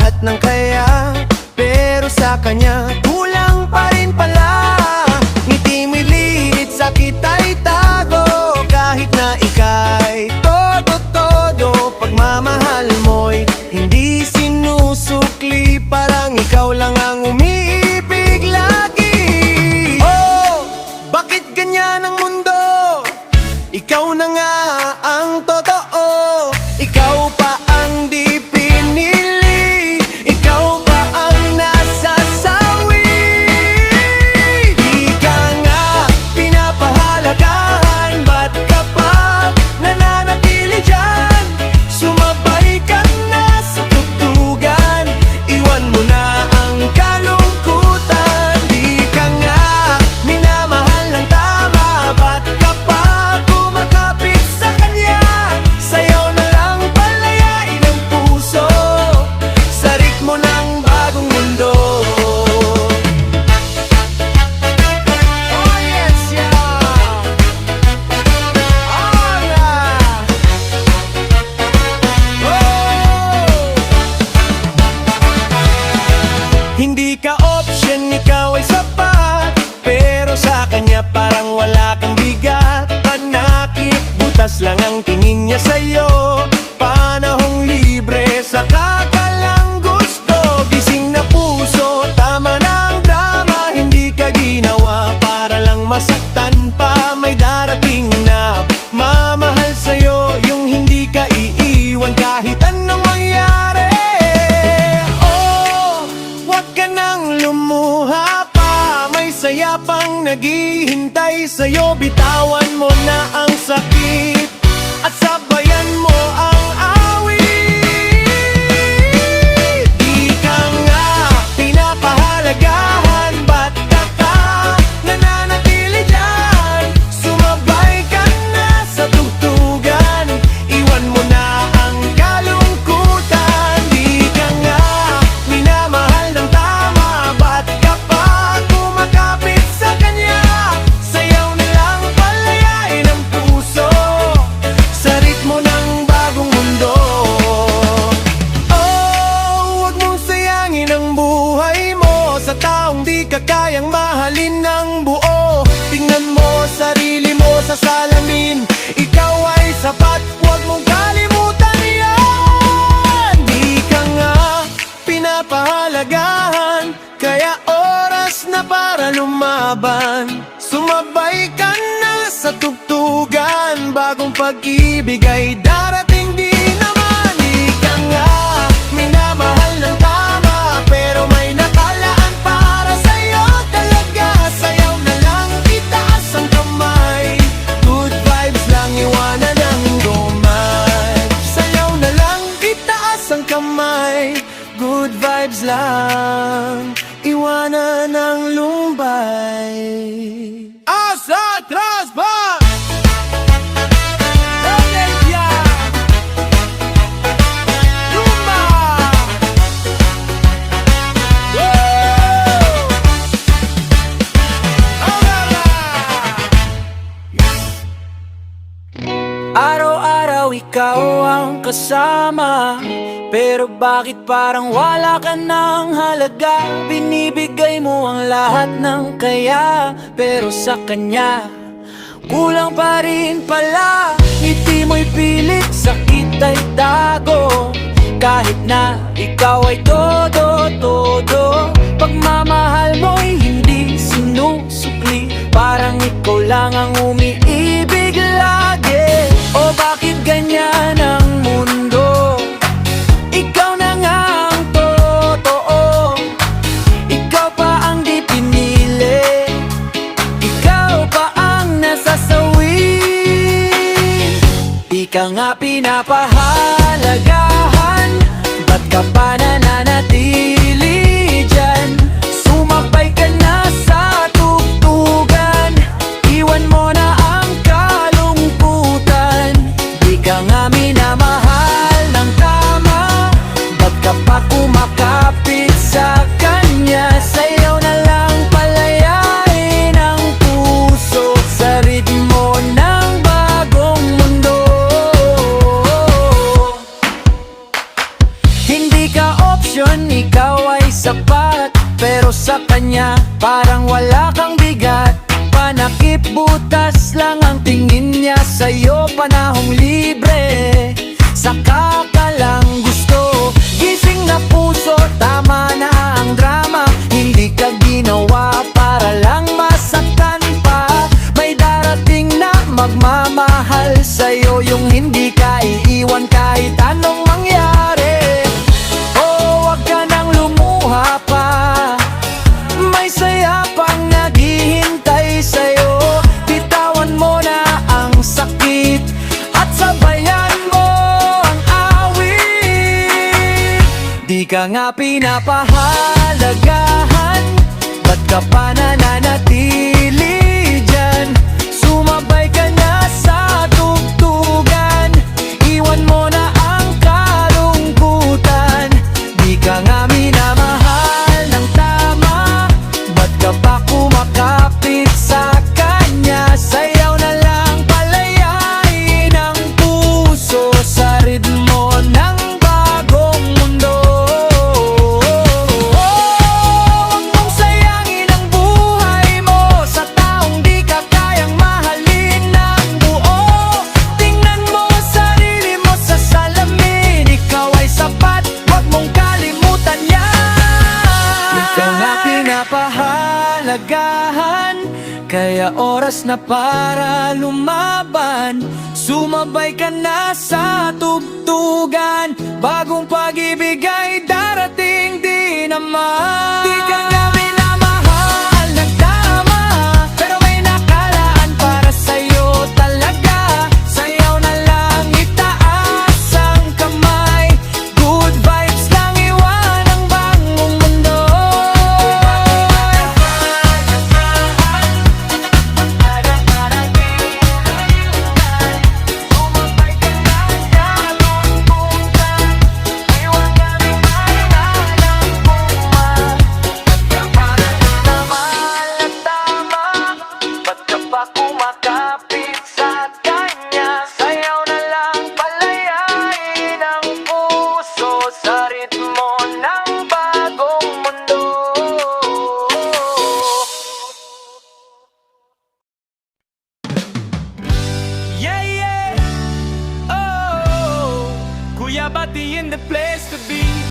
lahat ng kaya, pero sa kanya kulang pa rin pala. Ngiti mo'y liit, sakit ay tago, kahit na ika'y todo-todo. Pagmamahal mo'y hindi sinusukli, parang ikaw lang ang umiibig lagi. Oh, bakit ganyan ang mundo? Ikaw na nga ang totoo. Ikaw pa ang di pinili, ikaw pa ang nasasawi. Di ka nga pinapahalagahan, ba't ka pa nananatili dyan? Sumabay ka na sa tugtugan, iwan mo na ang kalungkutan. Di ka nga minamahal ng tama, ba't ka pa kumakapit sa kanya? Sayaw na lang palayain ang puso sa ritmo ng bagong mundo. Oh yes, yeah. Oh yeah. Oh. Hindi ka option, ikaw ay sapat, pero sa kanya parang wala kang bigat. Panakit, butas lang ang tingin niya sa'yo. Panahong libre, saka ka lang gusto. Gising na puso, tama na ang drama. Hindi ka ginawa para lang masaktan pa. May darating na mamahal sa'yo, yung hindi ka iiwan kahit anong mangyari. Oh, wag ka nang lumuha pa, may saya pang naghihintay sa'yo. Bitawan mo na ang sakit at sabayan mo ang awit. Di ka nga pinapahalagahan, ba't ka nananatili dyan? Sumabay ka na sa tugtugan, iwan mo na ang kalungkutan. Di ka nga minamahal ng tama, ba't ka pa kumakapit sa kanya? Sayaw na lang palayain ang puso sa ritmo ng bagong mundo. Oh, wag mong sayangin ang buhay mo sa taong di ka kayang mahalin ng buo. Tingnan mo sarili mo sa salamin, ikaw ay sapat, wag mong kalimutan yan. Di ka nga pinapahalagahan, kaya oras na para lumaban. Sumabay ka na sa tugtugan, bagong pag-ibig ay darating din naman. Di ka nga minamahal ng tama, pero may nakalaan para sa'yo talaga. Sayaw na lang, itaas ang kamay, good vibes lang, iwanan ang lumay. Sayaw na lang, itaas ang kamay, good vibes lang, iwanan ang lumbay. Asa atrás va! Valencia! Rumba! Woo! Ahora! Araw-araw ikaw ang kasama, pero bakit parang wala ka ng halaga? Binibigay mo ang lahat ng kaya, pero sa kanya kulang pa rin pala. Ngiti mo'y pilit, sakit ay tago, kahit na ikaw ay todo-todo. Pagmamahal mo'y hindi sinusukli, parang ikaw lang ang umiibig lagi. O bakit ganyan ang mundo? Ikaw na nga ang totoo, ikaw pa ang di pinili, ikaw pa ang nasasawi. Di ka nga pinapahalagahan, ba't ka pa nananatili dyan? Sumabay ka na sa tugtugan, iwan mo na ang kalungkutan. Di ka nga minamahal ng tama, ba't ka pa kumakapit sa kanya? Sayaw na lang palayain ang puso sa ritmo ng bagong mundo. Hindi ka option, relasyon ikaw ay sapat, pero sa kanya parang wala kang bigat. Panakip butas lang ang tingin niya sa'yo, panahong libre, saka ka lang gusto. Gising na puso, tama na ang drama, hindi ka ginawa para lang masaktan pa. May darating na magmamahal sa'yo, yung hindi ka iiwan kahit anong mangyari. Oh, wag ka nang lumuha pa, may saya pang naghihintay sa'yo. Bitawan mo na ang sakit at sabayan mo ang awit. Di ka nga pinapahalagahan, ba't ka pa nananatili dyan? Sumabay ka na sa tugtugan, iwan mo na ang kalungkutan. Di ka nga minamahal ng tama, ba't ka pa kumakapit sa kanya? Sayaw na lang, palayain ang puso sa ritmo ng bagong mundo. Huwag mong sayangin ang buhay mo sa taong di ka kayang mahalin ng buo. Tingnan mo sarili mo sa salamin, ikaw ay sapat, huwag mong kalimutan yan. Di ka nga pinapahalagahan, kaya oras na para lumaban. Sumabay ka na sa tugtugan, bagong pag-ibig ay darating din naman. Di ka nga minamahal ng tama, pero may nakalaan para sa'yo talaga. Sayaw na lang, itaas ang kamay, good vibes lang, iwan ang bangong mundo. Kumakapit sa kanya, sayaw na lang, palayain ang puso sa ritmo ng bagong mundo. Yeah, yeah, oh, Kuya Bati in the place to be.